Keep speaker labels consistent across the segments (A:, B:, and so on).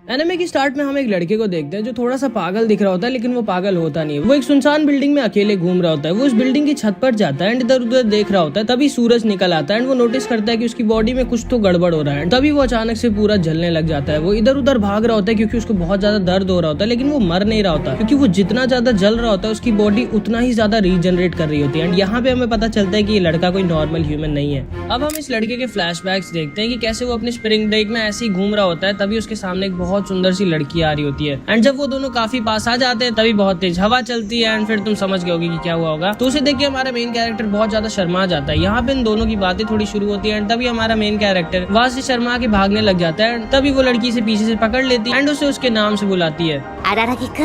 A: Anime की start में हम एक लड़के को देखते हैं जो थोड़ा सा पागल दिख रहा होता है, लेकिन वो पागल होता नहीं है। वो एक सुनसान बिल्डिंग में अकेले घूम रहा होता है। वो उस बिल्डिंग की छत पर जाता है एंड इधर उधर देख रहा होता है। तभी सूरज निकल आता है एंड वो नोटिस करता है कि उसकी बॉडी में कुछ तो गड़बड़ हो रहा है। तभी वो अचानक से पूरा जलने लग जाता है। वो इधर उधर भाग रहा होता है क्योंकि उसको बहुत ज्यादा दर्द हो रहा होता है, लेकिन वो मर नहीं रहा होता क्योंकि वो जितना ज्यादा जल रहा होता है उसकी बॉडी उतना ही ज्यादा रीजनरेट कर रही होती है। एंड यहाँ पे हमें पता चलता है कि ये लड़का कोई नॉर्मल ह्यूमन नहीं है। अब हम इस लड़के के फ्लैशबैक्स देखते हैं कि कैसे वो अपने स्प्रिंग ब्रेक में ऐसे ही घूम रहा होता है। तभी उसके सामने एक बहुत सुंदर सी लड़की आ रही होती है एंड जब वो दोनों काफी पास आ जाते हैं तभी बहुत तेज हवा चलती है एंड फिर तुम समझ गए होगे कि क्या हुआ होगा। तो उसे देख के हमारा मेन कैरेक्टर बहुत ज्यादा शर्मा जाता है। यहाँ पे इन दोनों की बातें थोड़ी शुरू होती है एंड तभी हमारा मेन कैरेक्टर वहाँ से शर्मा के भागने लग जाता है। तभी वो लड़की से पीछे से पकड़ लेती है एंड उसे उसके नाम से बुलाती है,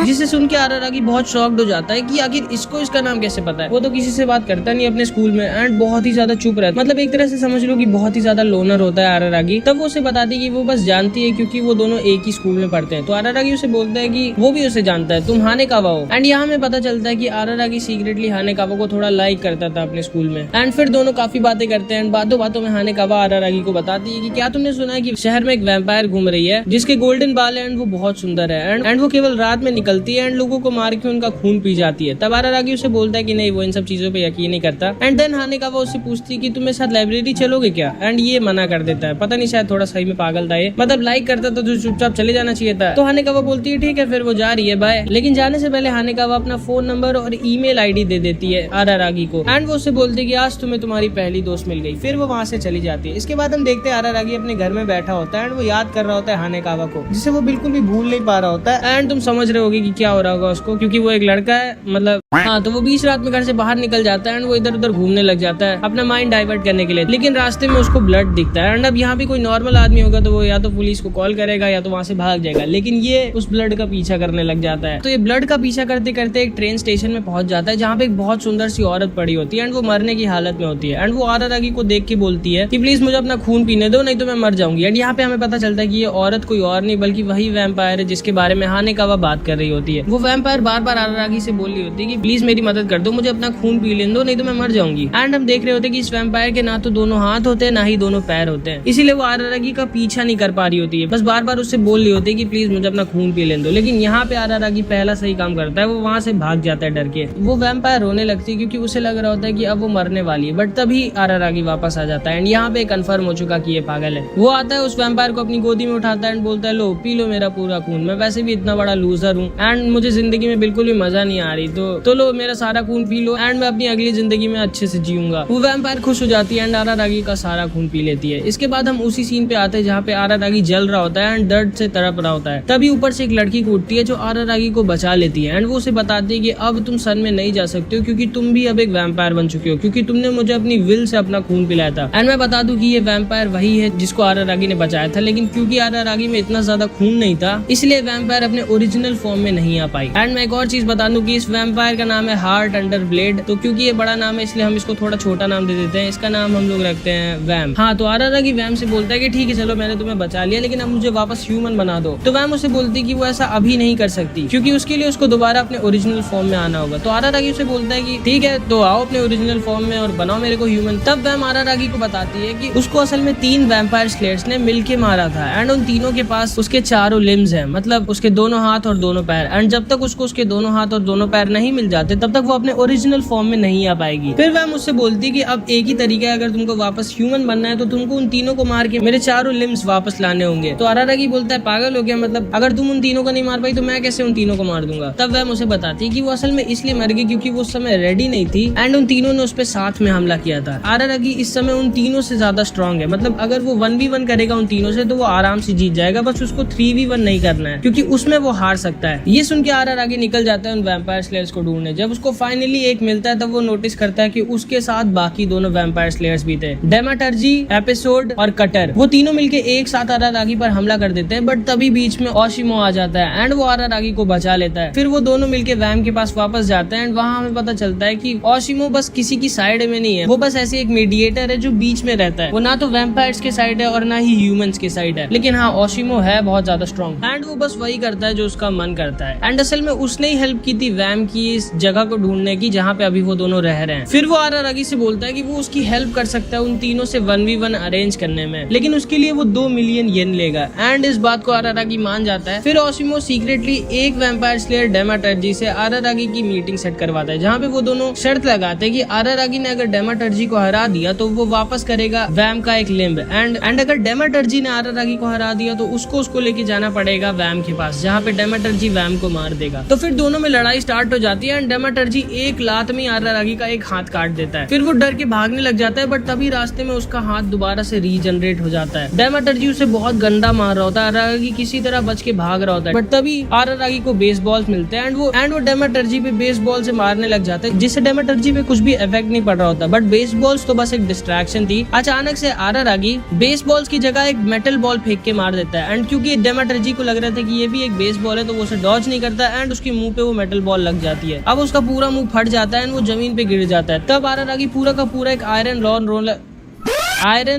A: जिसे सुन के आरारागी बहुत शॉक्ड हो जाता है कि आखिर इसको इसका नाम कैसे पता है। वो तो किसी से बात करता नहीं अपने स्कूल में एंड बहुत ही ज्यादा चुप रहता है। मतलब एक तरह से समझ लो कि बहुत ही ज्यादा लोनर होता है आरारागी। तब वो उसे बताती है कि वो बस जानती है क्योंकि वो दोनों एक ही स्कूल में पढ़ते हैं। तो आरारागी उसे बोलता है कि वो भी उसे जानता है, तुम हानेकावा हो। एंड यहाँ हमें पता चलता है कि आरारागी सीक्रेटली हानेकावा को थोड़ा लाइक करता था अपने स्कूल में। एंड फिर दोनों काफी बातें करते हैं। बातों बातों में हानेकावा आरारागी को बताती है कि क्या तुमने सुना है कि शहर में एक वैम्पायर घूम रही है जिसके गोल्डन बाल है एंड वो बहुत सुंदर है एंड वो केवल रात में निकलती है एंड लोगों को मार के उनका खून पी जाती है। तब आरारागी उसे बोलता है कि नहीं, वो इन सब चीजों पे यकीन नहीं करता। एंड देन हानेकावा उससे पूछती है कि तुम मेरे साथ लाइब्रेरी चलोगे क्या। एंड ये मना कर देता है। पता नहीं, शायद थोड़ा सही में पागल था ये। मतलब लाइक करता था तो चुपचाप चले जाना चाहिए था। तो हानेकावा बोलती है ठीक है, फिर वो जा रही है, बाय। लेकिन जाने से पहले हानेकावा अपना फोन नंबर और ईमेल आईडी दे देती है आरारागी को एंड वो उससे बोलती है कि आज तुम्हें तुम्हारी पहली दोस्त मिल गई। फिर वो वहाँ से चली जाती है। इसके बाद हम देखते हैं आरारागी अपने घर में बैठा होता है एंड वो याद कर रहा होता है हानेकावा को, जिसे वो बिल्कुल भी भूल नहीं पा रहा होता है। एंड तुम समझ रहे होगे कि क्या हो रहा होगा उसको, क्योंकि वो एक लड़का है। मतलब हाँ, तो वो बीच रात में घर से बाहर निकल जाता है एंड वो इधर उधर घूमने लग जाता है अपना माइंड डाइवर्ट करने के लिए। लेकिन रास्ते में उसको ब्लड दिखता है एंड अब यहाँ पे कोई नॉर्मल आदमी होगा तो वो या तो पुलिस को कॉल करेगा या तो वहाँ से भाग जाएगा, लेकिन ये उस ब्लड का पीछा करने लग जाता है। तो ये ब्लड का पीछा करते करते एक ट्रेन स्टेशन में पहुंच जाता है जहाँ पे एक बहुत सुंदर सी औरत पड़ी होती है एंड वो मरने की हालत में होती है। एंड वो आरारागी को देख के बोलती है कि प्लीज मुझे अपना खून पीने दो, नहीं तो मैं मर जाऊंगी। एंड यहाँ पे हमें पता चलता है कि ये औरत कोई और नहीं बल्कि वही वैम्पायर है जिसके बारे में हानेकावा बात कर रही होती है। वो वैम्पायर बार बार आरारागी से बोल रही होती है कि प्लीज मेरी मदद कर दो, मुझे अपना खून पी लेने दो, नहीं तो मैं मर जाऊंगी। एंड हम देख रहे होते हैं कि इस वैम्पायर के ना तो दोनों हाथ होते हैं ना ही दोनों पैर होते हैं, इसीलिए वो आरारागी का पीछा नहीं कर पा रही होती है। बस बार बार उससे बोल रही होती है कि प्लीज मुझे अपना खून पी लेने दो। लेकिन यहाँ पे आरारागी पहला सही काम करता है, वो वहाँ से भाग जाता है डर के। वो वैम्पायर रोने लगती है क्योंकि उसे लग रहा होता है कि अब वो मरने वाली है। बट तभी आरारागी वापस आ जाता है एंड यहाँ पे कंफर्म हो चुका कि ये पागल है। वो आता है, उस वैम्पायर को अपनी गोदी में उठाता है एंड बोलता है लो पी लो मेरा पूरा खून, मैं वैसे भी इतना बड़ा लूजर हूँ एंड मुझे जिंदगी में बिल्कुल भी मजा नहीं आ रही, तो लो मेरा सारा खून पी लो एंड मैं अपनी अगली जिंदगी में अच्छे से जीऊंगा। वो वैम्पायर खुश हो जाती है एंड आरारागी का सारा खून पी लेती है। इसके बाद हम उसी सीन पे आते हैं जहाँ पे आरारागी जल रहा होता है एंड दर्द से तड़प रहा होता है। तभी ऊपर से एक लड़की कूदती है जो आरारागी को बचा लेती है एंड वो उसे बताती है कि अब तुम सन में नहीं जा सकते हो क्योंकि तुम भी अब एक वैम्पायर बन चुके हो, क्योंकि तुमने मुझे अपनी विल से अपना खून पिलाया था। एंड मैं बता दूं कि ये वैम्पायर वही है जिसको आरारागी ने बचाया था, लेकिन क्योंकि आरारागी में इतना ज्यादा खून नहीं था इसलिए वैम्पायर अपने ओरिजिनल फॉर्म में नहीं आ पाई। एंड मैं एक और चीज बता दूं कि इस वैम्पायर का नाम है हार्ट अंडर ब्लेड। तो क्योंकि ये बड़ा नाम है इसलिए हम इसको थोड़ा छोटा नाम दे देते हैं। इसका नाम हम लोग रखते हैं वैम। हाँ, तो आरारागी वैम से बोलता है कि ठीक है चलो मैंने तुम्हें बचा लिया, लेकिन अब मुझे वापस ह्यूमन बना दो। तो वैम उसे बोलती है कि वो ऐसा अभी नहीं कर सकती क्योंकि उसके लिए उसको दोबारा अपने ओरिजिनल फॉर्म में आना होगा। तो आरारागी उसे बोलता है कि ठीक है तो आओ अपने ओरिजिनल फॉर्म में और बनाओ मेरे को ह्यूमन। तब वैम आरारागी को बताती है कि उसको असल में 3 वैम्पायर स्लेयर्स ने मिलके मारा था एंड उन तीनों के पास उसके चारों लिम्स हैं, मतलब उसके दोनों हाथ और दोनों पैर। एंड जब तक उसको उसके दोनों हाथ और दोनों पैर नहीं मिल जाते तब तक वो अपने ओरिजिनल फॉर्म में नहीं आ पाएगी। फिर वैम उससे बोलती है कि अब एक ही तरीका है, अगर तुमको वापस ह्यूमन बनना है तो तुमको उन तीनों को मार के मेरे चारों लिम्स वापस लाने होंगे। तो आरारागी बोलता है पागल हो गया, मतलब अगर तुम उन तीनों को नहीं मार पाई तो मैं कैसे उन तीनों को मार दूंगा। तब वैम उसे बताती है कि वो असल में इसलिए मर गई क्योंकि वो उस समय रेडी नहीं थी एंड उन तीनों ने उस पर साथ में हमला किया था। आरारागी इस समय उन तीनों से ज्यादा स्ट्रॉन्ग है, मतलब अगर वो 1v1 करेगा उन तीनों से तो वो आराम से जीत जाएगा, बस उसको 3v1 नहीं करना है क्योंकि उसमें वो हार सकता है। ये सुन के आरारागी निकल जाता है उन वैम्पायर स्लेयर्स को ढूंढने। जब उसको फाइनली एक मिलता है तब वो नोटिस करता है कि उसके साथ बाकी दोनों वैम्पायर स्लेयर्स भी थे, डेमाटर्जी, एपिसोड और कटर। वो तीनों मिलके एक साथ आरारागी पर हमला कर देते हैं, बट तभी बीच में ओशिमो आ जाता है एंड वो आरारागी को बचा लेता है। फिर वो दोनों मिलके वैम के पास वापस जाते हैं एंड वहाँ हमें पता चलता है कि ओशिमो बस किसी की साइड में नहीं है, वो बस ऐसे एक मीडिएटर है जो बीच में रहता है। वो ना तो वैम्पायर्स के साइड है और ना ही ह्यूमंस के साइड है, लेकिन हाँ ओशिमो है बहुत ज्यादा स्ट्रॉन्ग एंड वो बस वही करता है जो उसका मन करता है। एंड असल में उसने ही हेल्प की थी वैम की इस जगह को ढूंढने की जहाँ पे अभी वो दोनों रह रहे हैं। फिर वो आरारागी से बोलता है कि वो उसकी हेल्प कर सकता है उन तीनों से 1v1 अरेंज करने में, लेकिन उसके लिए वो 2 मिलियन येन लेगा। एंड इस बात को आरारागी मान जाता है। फिर ओशिमो सीक्रेटली एक वैम्पायर स्लेयर डेमाटर्जी से आरारागी की मीटिंग सेट करवाता है, जहाँ पे वो दोनों शर्त लगाते हैं कि आरारागी ने अगर डेमाटर्जी को हरा दिया तो वो वापस करेगा वैम का एक लिम्ब, एंड अगर डेमाटर्जी ने आरारागी को हरा दिया तो उसको लेके जाना पड़ेगा वैम के पास, जहाँ पे डेमाटर्जी वैम को मार देगा। तो फिर दोनों में लड़ाई स्टार्ट हो जाती है एंड डेमाटर्जी एक लात में आरारागी का एक हाथ काट देता है। फिर वो डर के भागने लग जाता है, बट तभी रास्ते में उसका हाथ दोबारा से रीजनरेट हो जाता है। डेमाटर्जी उसे बहुत गंदा मार रहा होता है, आरारागी किसी तरह बच के भाग रहा होता है, बट तभी आरारागी को बेसबॉल मिलते हैं एंड वो डेमाटर्जी पे बेसबॉल से मारने लग जाता है, जिससे डेमाटर्जी पे कुछ भी इफेक्ट नहीं पड़ रहा होता, बट बेसबॉल्स तो बस एक डिस्ट्रैक्शन थी। अचानक से आरारागी बेसबॉल्स की जगह एक मेटल बॉल फेंक के मार देता है एंड क्योंकि डेमाटर्जी को लग रहा था कि ये भी एक बेसबॉल है तो वो उसे डॉज नहीं करता एंड उसके मुंह पे वो मेटल बॉल लग जाती है। अब उसका पूरा मुंह फट जाता है एंड वो जमीन पे गिर जाता है। तब आरारागी पूरा का पूरा एक आयरन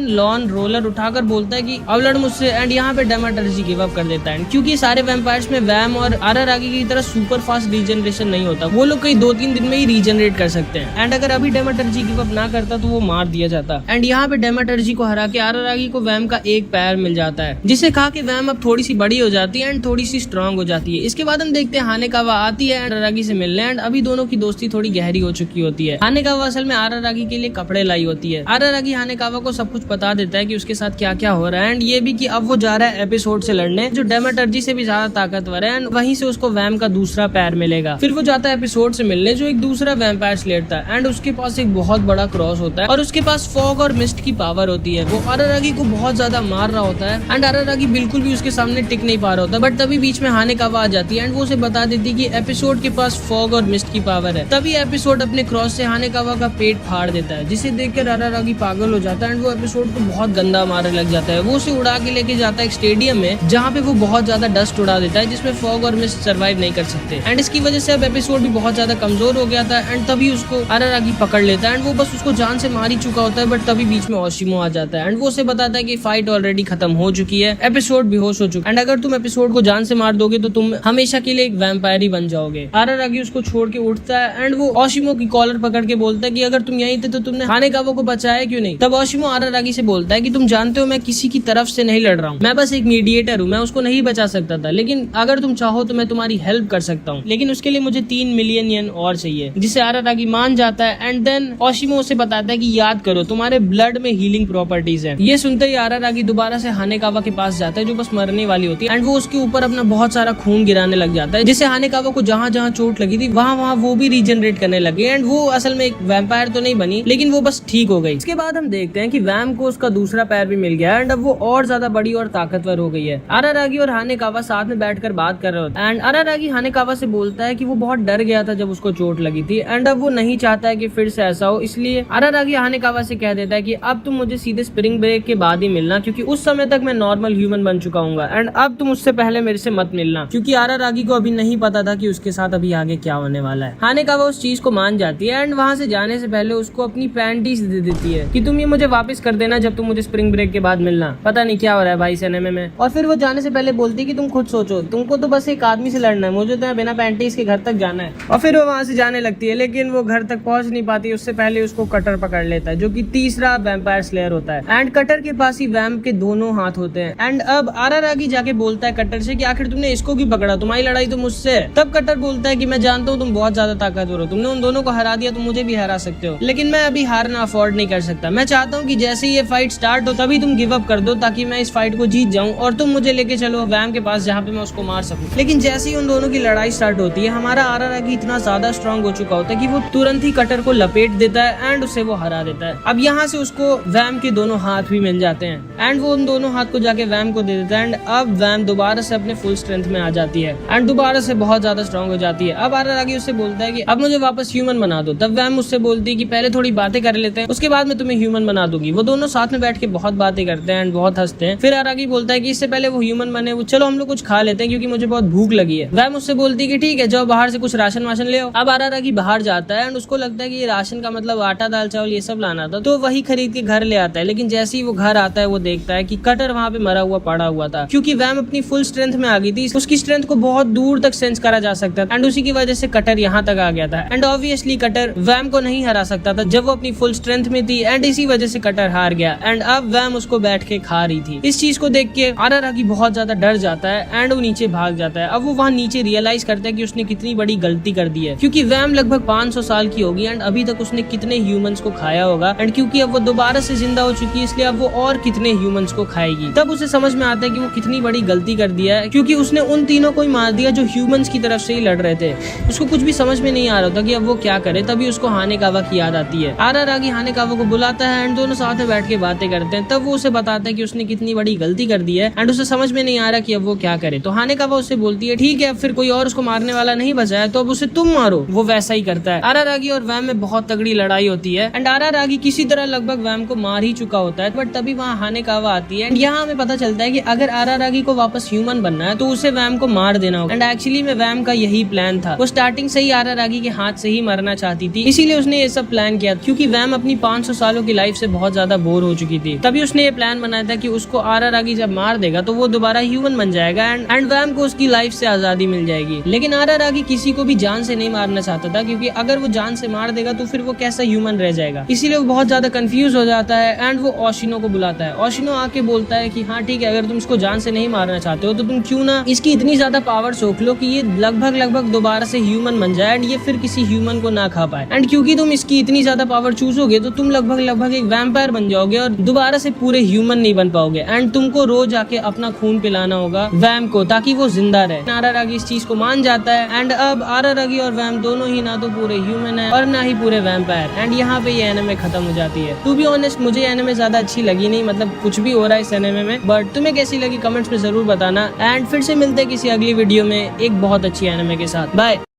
A: लॉन रोलर उठाकर बोलता है कि अब लड़ मुझसे, एंड यहाँ पे डेमाटर्जी गिव अप कर देता है क्योंकि सारे वैम्पायर्स में वैम और आरारागी की तरह सुपर फास्ट रीजनरेशन नहीं होता, वो लोग कई 2-3 दिन में ही रीजनरेट कर सकते हैं एंड अगर अभी डेमाटर्जी गिव अप ना करता तो वो मार दिया जाता। एंड यहाँ पे डेमाटर्जी को हरा के आरारागी को वैम का एक पैर मिल जाता है, जिसे खा के वैम अब थोड़ी सी बड़ी हो जाती है एंड थोड़ी सी स्ट्रॉन्ग हो जाती है। इसके बाद हम देखते हैं हानेकावा आती है आरारागी से मिलने एंड अभी दोनों की दोस्ती थोड़ी गहरी हो चुकी होती है। हानेकावा असल में आरारागी के लिए कपड़े लाई होती है। आरारागी हानेकावा को सब कुछ बता देता है कि उसके साथ क्या क्या हो रहा है एंड ये भी कि अब वो जा रहा है एपिसोड से लड़ने, जो डेमाटर्जी से भी ज्यादा ताकतवर है एंड वहीं से उसको वैम का दूसरा पैर मिलेगा। फिर वो जाता है एपिसोड से मिलने, जो एक दूसरा वैम्पायर स्लेयर था एंड उसके पास एक बहुत बड़ा क्रॉस होता है और उसके पास फॉग और मिस्ट की पावर होती है। वो आरारागी को बहुत ज्यादा मार रहा होता है एंड आरारागी बिल्कुल भी उसके सामने टिक नहीं पा रहा होता, बट तभी बीच में हानेकावा आ जाती है एंड वो उसे बता देती है कि एपिसोड के पास फॉग और मिस्ट की पावर है। तभी एपिसोड अपने क्रॉस से हानेकावा का पेट फाड़ देता है, जिसे देखकर आरारागी पागल हो जाता है एंड वो एपिसोड को बहुत गंदा मारने लग जाता है। वो उसे उड़ा के लेके जाता है एक स्टेडियम में, जहाँ पे वो बहुत ज्यादा डस्ट उड़ा देता है जिसमें फॉग और मिस्ट सर्वाइव नहीं कर सकते एंड इसकी वजह से अब एपिसोड भी बहुत ज्यादा कमजोर हो गया था एंड तभी उसको आरारागी पकड़ लेता है एंड वो बस उसको जान से मार ही चुका होता है, बट तभी बीच में ओशिमो आ जाता है एंड वो उसे बताता है कि फाइट ऑलरेडी खत्म हो चुकी है, एपिसोड बेहोश हो चुका है एंड अगर तुम एपिसोड को जान से मार दोगे तो तुम हमेशा के लिए एक वैम्पायर ही बन जाओगे। आरारागी उसको छोड़ के उठता है एंड वो ओशिमो की कॉलर पकड़ के बोलता है कि अगर तुम यहीं थे तो तुमने हानेकावा को बचाया क्यों नहीं। तब ओशिमो आरारागी से बोलता है कि तुम जानते हो मैं किसी की तरफ से नहीं लड़ रहा हूँ, मैं बस एक मीडिएटर हूँ, मैं उसको नहीं बचा सकता था, लेकिन अगर तुम चाहो तो मैं तुम्हारी हेल्प कर सकता हूँ, लेकिन उसके लिए मुझे 3 मिलियन येन और चाहिए, जिसे आरारागी मान जाता है एंड देन ओशिमो उसे बताता है कि याद करो तुम्हारे ब्लड में हीलिंग प्रॉपर्टीज है। ये सुनते ही आरारागी दोबारा से हानेकावा के पास जाता है जो बस मरने वाली होती है एंड वो उसके ऊपर अपना बहुत सारा खून गिराने लग जाता है, जिससे हानेकावा को जहाँ जहाँ चोट लगी थी वहाँ वो भी रीजनरेट करने लगे एंड वो असल में एक वैम्पायर तो नहीं बनी, लेकिन वो बस ठीक हो गई। इसके बाद हम देखते हैं कि वैम को उसका दूसरा पैर भी मिल गया एंड अब वो और ज्यादा बड़ी और ताकतवर हो गई है। आरारागी और हानेकावा साथ में बैठकर बात कर रहे होते हैं एंड आरारागी हानेकावा से बोलता है कि वो बहुत डर गया था जब उसको चोट लगी थी एंड अब वो नहीं चाहता है कि फिर से ऐसा हो, इसलिए आरारागी हानेकावा से कह देता है कि अब तुम मुझे सीधे स्प्रिंग ब्रेक के बाद ही मिलना, क्योंकि उस समय तक मैं नॉर्मल ह्यूमन बन चुका हूँ एंड अब तुम उससे पहले मेरे से मत मिलना, क्योंकि आरारागी को अभी नहीं पता था कि उसके साथ अभी आगे क्या होने वाला है। हानेकावा उस चीज को मान जाती है एंड वहाँ से जाने से पहले उसको अपनी पैंटीज दे देती है कि तुम ये मुझे वापस कर देना जब तुम मुझे स्प्रिंग ब्रेक के बाद मिलना, पता नहीं क्या हो रहा है भाई सिनेमा में। और फिर वो जाने से पहले बोलती है कि तुम खुद सोचो, तुमको तो बस एक आदमी से लड़ना है, मुझे तो बिना पैंटीज के घर तक जाना है। और फिर वो वहाँ से जाने लगती है, लेकिन वो घर तक पहुंच नहीं पाती, उससे पहले उसको कटर पकड़ लेता है जो कि तीसरा वैम्पायर स्लेयर होता है एंड कटर के पास ही वैम के दोनों हाथ होते हैं एंड अब आरारागी जाके बोलता है कटर से कि आखिर तुमने इसको क्यों पकड़ा, तुम्हारी लड़ाई तो मुझसे। तब कटर बोलता है कि मैं जानता हूँ तुम बहुत ज्यादा ताकतवर हो, तुमने उन दोनों को हरा दिया तो मुझे भी हरा सकते हो, लेकिन मैं अभी हारना अफोर्ड नहीं कर सकता। मैं चाहता हूँ कि जैसे ये फाइट स्टार्ट हो तभी तुम गिव अप कर दो ताकि मैं इस फाइट को जीत जाऊं और तुम मुझे लेके चलो वैम के पास जहाँ पे मैं उसको मार सकूं। लेकिन जैसे ही उन दोनों की लड़ाई स्टार्ट होती है, हमारा आरारागी इतना ज्यादा स्ट्रांग हो चुका होता है कि वो तुरंत ही कटर को लपेट देता है एंड उसे वो हरा देता है। अब यहाँ से उसको वैम के दोनों हाथ भी मिल जाते हैं एंड वो उन दोनों हाथ को जाके वैम को दे देता है एंड अब वैम दोबारा से अपने फुल स्ट्रेंथ में आ जाती है एंड दोबारा से बहुत ज्यादा स्ट्रांग हो जाती है। अब आरारागी उससे बोलता है कि अब मुझे वापस ह्यूमन बना दो। तब वैम उससे बोलती है कि पहले थोड़ी बातें कर लेते हैं, उसके बाद मैं तुम्हें ह्यूमन बना दूंगी। वो दोनों साथ में बैठ के बहुत बातें करते हैं एंड बहुत हंसते हैं। फिर आरारागी बोलता है कि इससे पहले वो ह्यूमन बने, वो चलो हम लोग कुछ खा लेते हैं क्योंकि मुझे बहुत भूख लगी है। वैम उससे बोलती है कि ठीक है जाओ बाहर से कुछ राशन वाशन ले आओ। अब आरारागी बाहर जाता है एंड उसको लगता है कि ये राशन का मतलब आटा दाल चावल ये सब लाना था, तो वही खरीद के घर ले आता है। लेकिन जैसे ही वो घर आता है वो देखता है कि कटर वहाँ पे मरा हुआ पड़ा हुआ था, क्योंकि वैम अपनी फुल स्ट्रेंथ में आ गई थी। उसकी स्ट्रेंथ को बहुत दूर तक सेंस करा जा सकता था एंड उसी की वजह से कटर यहाँ तक आ गया था एंड ऑब्वियसली कटर वैम को नहीं हरा सकता था जब वो अपनी फुल स्ट्रेंथ में थी एंड इसी वजह से बैटर हार गया एंड अब वैम उसको बैठ के खा रही थी। इस चीज को देख के आरारागी बहुत ज्यादा डर जाता है एंड वो नीचे भाग जाता है। अब वो वहाँ नीचे रियलाइज करता है कि उसने कितनी बड़ी गलती कर दी है, क्योंकि वैम लगभग 500 साल की होगी एंड अभी तक उसने कितने ह्यूमंस को खाया होगा एंड क्योंकि अब वो दोबारा से जिंदा हो चुकी है इसलिए अब वो और कितने ह्यूमंस को खाएगी। तब उसे समझ में आता है कि वो कितनी बड़ी गलती कर दिया है, क्योंकि उसने उन तीनों को ही मार दिया जो ह्यूमंस की तरफ से ही लड़ रहे थे। उसको कुछ भी समझ में नहीं आ रहा था कि अब वो क्या करे। तभी उसको हानेकावा की याद आती है। आरारागी हानेकावा को बुलाता है एंड दोनों साथ में बैठ के बातें करते हैं। तब वो उसे बताता है कि उसने कितनी बड़ी गलती कर दी है एंड उसे समझ में नहीं आ रहा कि अब वो क्या करे। तो हानेकावा उससे बोलती है ठीक है, अब फिर कोई और उसको मारने वाला नहीं बचा है तो अब उसे तुम मारो। वो वैसा ही करता है। आरारागी और वैम में बहुत तगड़ी लड़ाई होती है एंड आरारागी किसी तरह लगभग वैम को मार ही चुका होता है, बट तभी वहाँ हानेकावा आती है। यहाँ हमें पता चलता है कि अगर आरारागी को वापस ह्यूमन बनना है तो उसे वैम को मार देना होगा एंड एक्चुअली में वैम का यही प्लान था। वो स्टार्टिंग से ही आरारागी के हाथ से ही मरना चाहती थी, इसीलिए उसने ये सब प्लान किया, क्योंकि वैम अपनी 500 सालों की लाइफ से बहुत ज्यादा बोर हो चुकी थी। तभी उसने ये प्लान बनाया था कि उसको आरारागी जब मार देगा तो वो दोबारा ह्यूमन बन जाएगा एंड वैम को उसकी लाइफ से आजादी मिल जाएगी। लेकिन आरारागी किसी को भी जान से नहीं मारना चाहता था, क्योंकि अगर वो जान से मार देगा तो फिर वो कैसा ह्यूमन रह जाएगा। इसीलिए वो बहुत ज्यादा कंफ्यूज हो जाता है एंड वो ओशिनो को बुलाता है। ओशिनो आके बोलता है कि हाँ ठीक है, अगर तुम इसको जान से नहीं मारना चाहते हो तो तुम क्यों ना इसकी इतनी ज्यादा पावर सोख लो कि ये लगभग दोबारा से ह्यूमन बन जाए एंड ये फिर किसी ह्यूमन को ना खा पाए। एंड क्योंकि तुम इसकी इतनी ज्यादा पावर चूसोगे तो तुम लगभग एक वैम्पायर बन जाओगे और दोबारा से पूरे ह्यूमन नहीं बन पाओगे एंड तुमको रोज आके अपना खून पिलाना होगा वैम को ताकि वो जिंदा रहे। आरारागी इस चीज को मान जाता है एंड अब आरारागी और वैम दोनों ही ना तो पूरे ह्यूमन है और ना ही पूरे वैम्पायर। एंड यहाँ पे ये एनिमे खत्म हो जाती है। टू बी ऑनेस्ट मुझे एनिमे ज्यादा अच्छी लगी नहीं, मतलब कुछ भी हो रहा है इस एनिमे में, बट तुम्हें कैसी लगी कमेंट्स में जरूर बताना एंड फिर से मिलते हैं किसी अगली वीडियो में एक बहुत अच्छी एनिमे के साथ। बाय।